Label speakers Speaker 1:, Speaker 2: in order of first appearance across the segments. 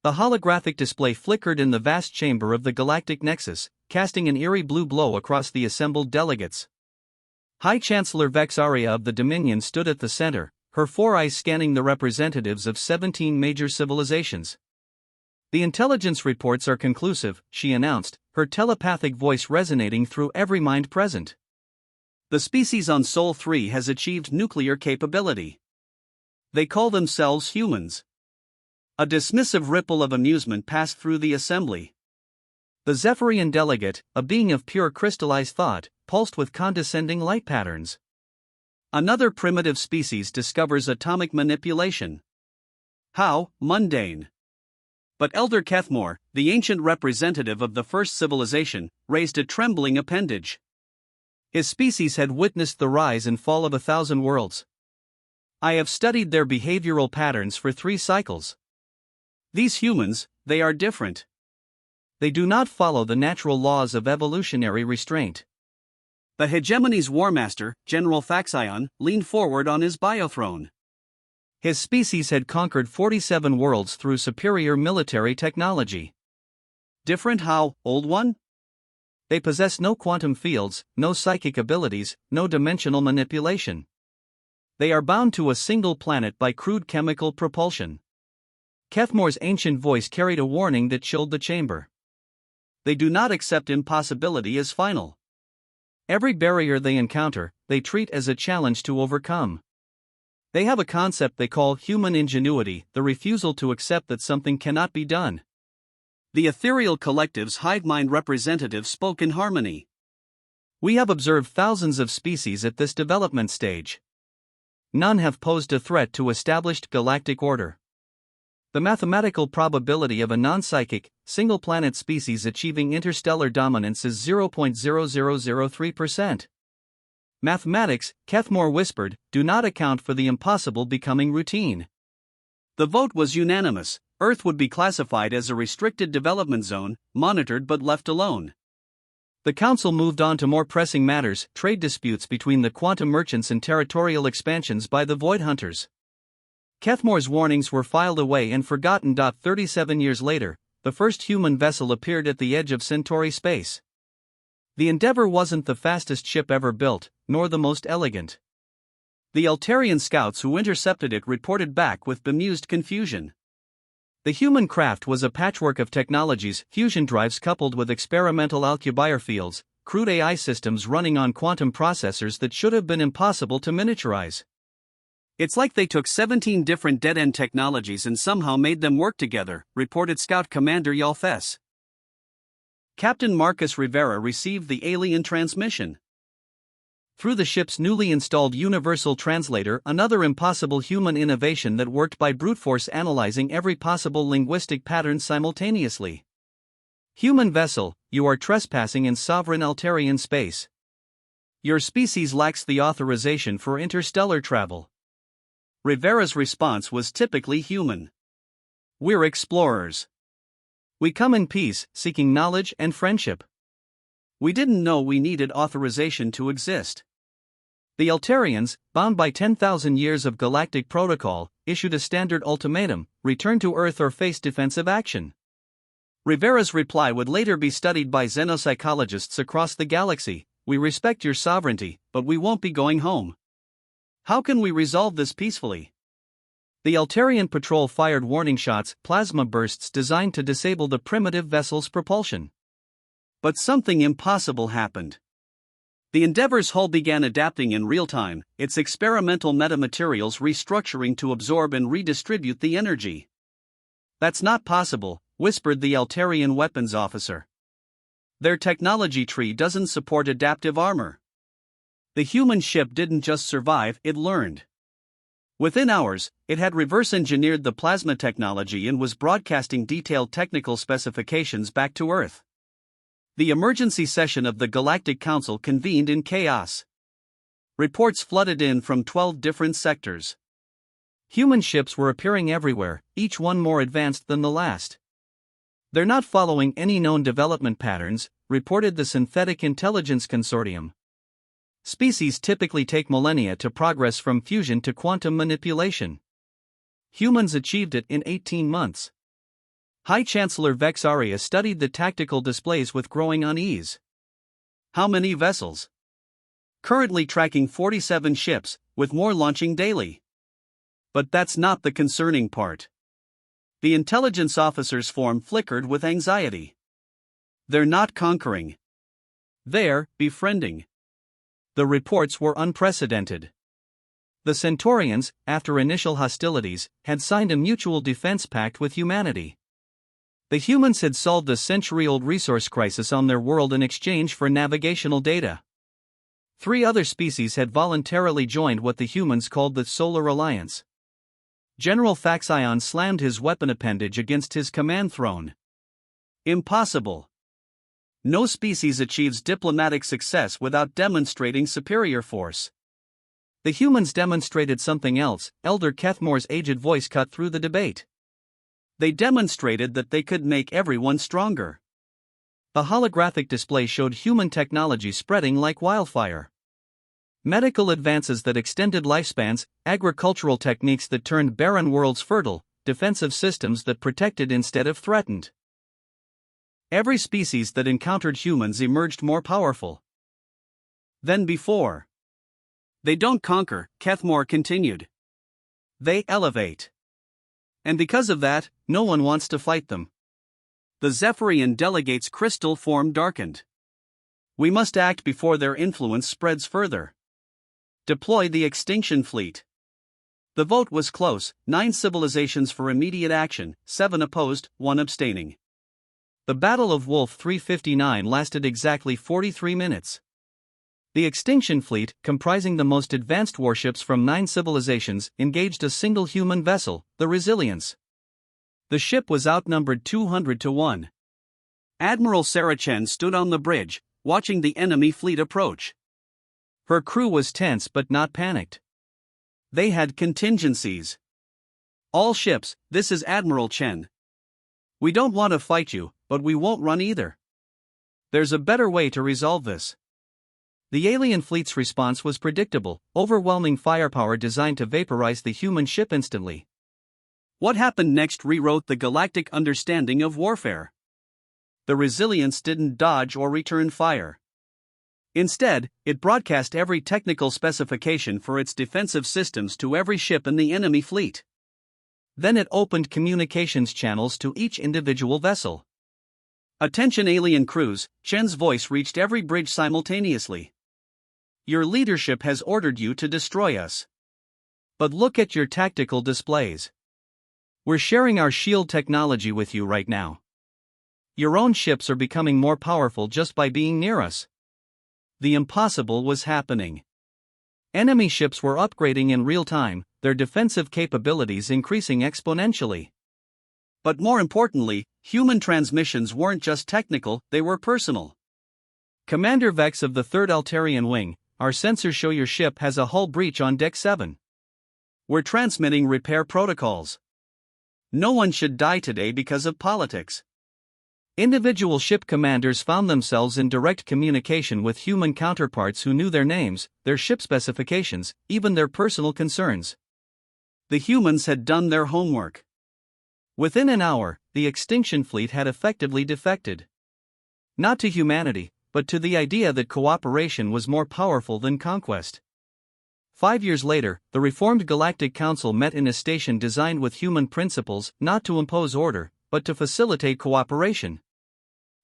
Speaker 1: The holographic display flickered in the vast chamber of the galactic nexus, casting an eerie blue glow across the assembled delegates. High Chancellor Vexaria of the Dominion stood at the center, her four eyes scanning the representatives of 17 major civilizations. "The intelligence reports are conclusive," she announced, her telepathic voice resonating through every mind present. "The species on Sol 3 has achieved nuclear capability. They call themselves humans." A dismissive ripple of amusement passed through the assembly. The Zephyrian delegate, a being of pure crystallized thought, pulsed with condescending light patterns. "Another primitive species discovers atomic manipulation. How mundane." But Elder Kethmore, the ancient representative of the first civilization, raised a trembling appendage. His species had witnessed the rise and fall of 1,000 worlds. "I have studied their behavioral patterns for 3 cycles. These humans, they are different. They do not follow the natural laws of evolutionary restraint." The hegemony's warmaster, General Faxion, leaned forward on his biothrone. His species had conquered 47 worlds through superior military technology. "Different how, old one?" "They possess no quantum fields, no psychic abilities, no dimensional manipulation. They are bound to a single planet by crude chemical propulsion." Kethmore's ancient voice carried a warning that chilled the chamber. "They do not accept impossibility as final. Every barrier they encounter, they treat as a challenge to overcome. They have a concept they call human ingenuity, the refusal to accept that something cannot be done." The ethereal collective's hive mind representative spoke in harmony. "We have observed thousands of species at this development stage. None have posed a threat to established galactic order. The mathematical probability of a non-psychic, single-planet species achieving interstellar dominance is 0.0003%. Mathematics," Kethmore whispered, "do not account for the impossible becoming routine." The vote was unanimous. Earth would be classified as a restricted development zone, monitored but left alone. The Council moved on to more pressing matters, trade disputes between the quantum merchants and territorial expansions by the Void Hunters. Kethmore's warnings were filed away and forgotten. 37 years later, the first human vessel appeared at the edge of Centauri space. The Endeavour wasn't the fastest ship ever built, nor the most elegant. The Altarian scouts who intercepted it reported back with bemused confusion. The human craft was a patchwork of technologies, fusion drives coupled with experimental Alcubierre fields, crude AI systems running on quantum processors that should have been impossible to miniaturize. "It's like they took 17 different dead-end technologies and somehow made them work together," reported Scout Commander Yalfes. Captain Marcus Rivera received the alien transmission. Through the ship's newly installed universal translator, another impossible human innovation that worked by brute force analyzing every possible linguistic pattern simultaneously. "Human vessel, you are trespassing in sovereign Altarian space. Your species lacks the authorization for interstellar travel." Rivera's response was typically human. "We're explorers. We come in peace, seeking knowledge and friendship. We didn't know we needed authorization to exist." The Altarians, bound by 10,000 years of galactic protocol, issued a standard ultimatum: return to Earth or face defensive action. Rivera's reply would later be studied by xenopsychologists across the galaxy: "We respect your sovereignty, but we won't be going home. How can we resolve this peacefully?" The Altarian patrol fired warning shots, plasma bursts designed to disable the primitive vessel's propulsion. But something impossible happened. The Endeavour's hull began adapting in real time, its experimental metamaterials restructuring to absorb and redistribute the energy. "That's not possible," whispered the Altarian weapons officer. "Their technology tree doesn't support adaptive armor." The human ship didn't just survive, it learned. Within hours, it had reverse-engineered the plasma technology and was broadcasting detailed technical specifications back to Earth. The emergency session of the Galactic Council convened in chaos. Reports flooded in from 12 different sectors. Human ships were appearing everywhere, each one more advanced than the last. "They're not following any known development patterns," reported the Synthetic Intelligence Consortium. "Species typically take millennia to progress from fusion to quantum manipulation. Humans achieved it in 18 months. High Chancellor Vexaria studied the tactical displays with growing unease. How many vessels? Currently tracking 47 ships, with more launching daily. But that's not the concerning part. The intelligence officer's form flickered with anxiety. They're not conquering. They're befriending. The reports were unprecedented. The Centaurians, after initial hostilities, had signed a mutual defense pact with humanity. The humans had solved a century-old resource crisis on their world in exchange for navigational data. 3 other species had voluntarily joined what the humans called the Solar Alliance. General Faxion slammed his weapon appendage against his command throne. Impossible. No species achieves diplomatic success without demonstrating superior force. The humans demonstrated something else. Elder Kethmore's aged voice cut through the debate. They demonstrated that they could make everyone stronger. The holographic display showed human technology spreading like wildfire. Medical advances that extended lifespans, agricultural techniques that turned barren worlds fertile, defensive systems that protected instead of threatened. Every species that encountered humans emerged more powerful than before. They don't conquer, Kethmore continued. They elevate. And because of that, no one wants to fight them. The Zephyrian delegate's crystal form darkened. We must act before their influence spreads further. Deploy the extinction fleet. The vote was close, 9 civilizations for immediate action, 7 opposed, 1 abstaining. The Battle of Wolf 359 lasted exactly 43 minutes. The extinction fleet, comprising the most advanced warships from 9 civilizations, engaged a single human vessel, the Resilience. The ship was outnumbered 200 to 1. Admiral Saracen stood on the bridge, watching the enemy fleet approach. Her crew was tense but not panicked. They had contingencies. All ships, this is Admiral Chen. We don't want to fight you, but we won't run either. There's a better way to resolve this. The alien fleet's response was predictable, overwhelming firepower designed to vaporize the human ship instantly. What happened next rewrote the galactic understanding of warfare. The Resilience didn't dodge or return fire. Instead, it broadcast every technical specification for its defensive systems to every ship in the enemy fleet. Then it opened communications channels to each individual vessel. Attention alien crews, Chen's voice reached every bridge simultaneously. Your leadership has ordered you to destroy us. But look at your tactical displays. We're sharing our shield technology with you right now. Your own ships are becoming more powerful just by being near us. The impossible was happening. Enemy ships were upgrading in real time, their defensive capabilities increasing exponentially. But more importantly, human transmissions weren't just technical, they were personal. Commander Vex of the 3rd Altarian Wing, our sensors show your ship has a hull breach on Deck 7. We're transmitting repair protocols. No one should die today because of politics. Individual ship commanders found themselves in direct communication with human counterparts who knew their names, their ship specifications, even their personal concerns. The humans had done their homework. Within an hour, the extinction fleet had effectively defected. Not to humanity, but to the idea that cooperation was more powerful than conquest. 5 years later, the reformed Galactic Council met in a station designed with human principles, not to impose order, but to facilitate cooperation.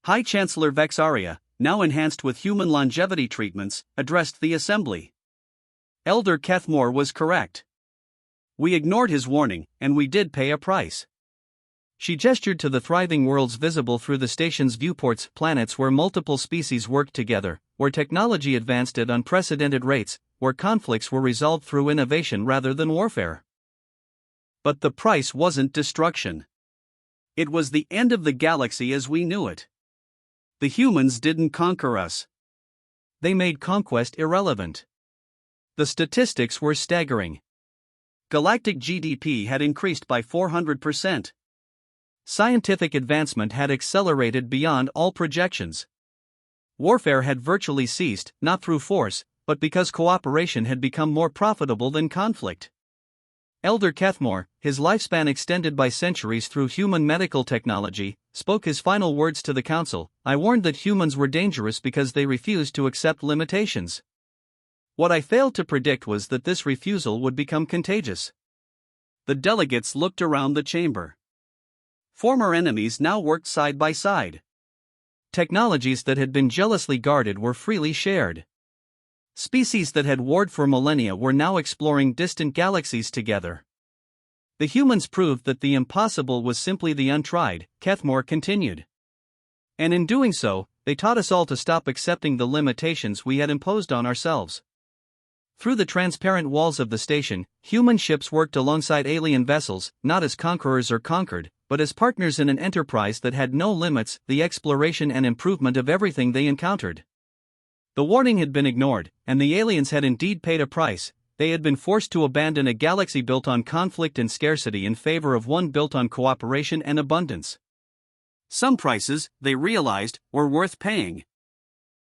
Speaker 1: High Chancellor Vexaria, now enhanced with human longevity treatments, addressed the assembly. Elder Kethmore was correct. We ignored his warning, and we did pay a price. She gestured to the thriving worlds visible through the station's viewports, planets where multiple species worked together, where technology advanced at unprecedented rates, where conflicts were resolved through innovation rather than warfare. But the price wasn't destruction. It was the end of the galaxy as we knew it. The humans didn't conquer us. They made conquest irrelevant. The statistics were staggering. Galactic GDP had increased by 400%. Scientific advancement had accelerated beyond all projections. Warfare had virtually ceased, not through force, but because cooperation had become more profitable than conflict. Elder Cathmore, his lifespan extended by centuries through human medical technology, spoke his final words to the council. I warned that humans were dangerous because they refused to accept limitations. What I failed to predict was that this refusal would become contagious. The delegates looked around the chamber. Former enemies now worked side by side. Technologies that had been jealously guarded were freely shared. Species that had warred for millennia were now exploring distant galaxies together. The humans proved that the impossible was simply the untried, Cathmore continued. And in doing so, they taught us all to stop accepting the limitations we had imposed on ourselves. Through the transparent walls of the station, human ships worked alongside alien vessels, not as conquerors or conquered, but as partners in an enterprise that had no limits, the exploration and improvement of everything they encountered. The warning had been ignored, and the aliens had indeed paid a price. They had been forced to abandon a galaxy built on conflict and scarcity in favor of one built on cooperation and abundance. Some prices, they realized, were worth paying.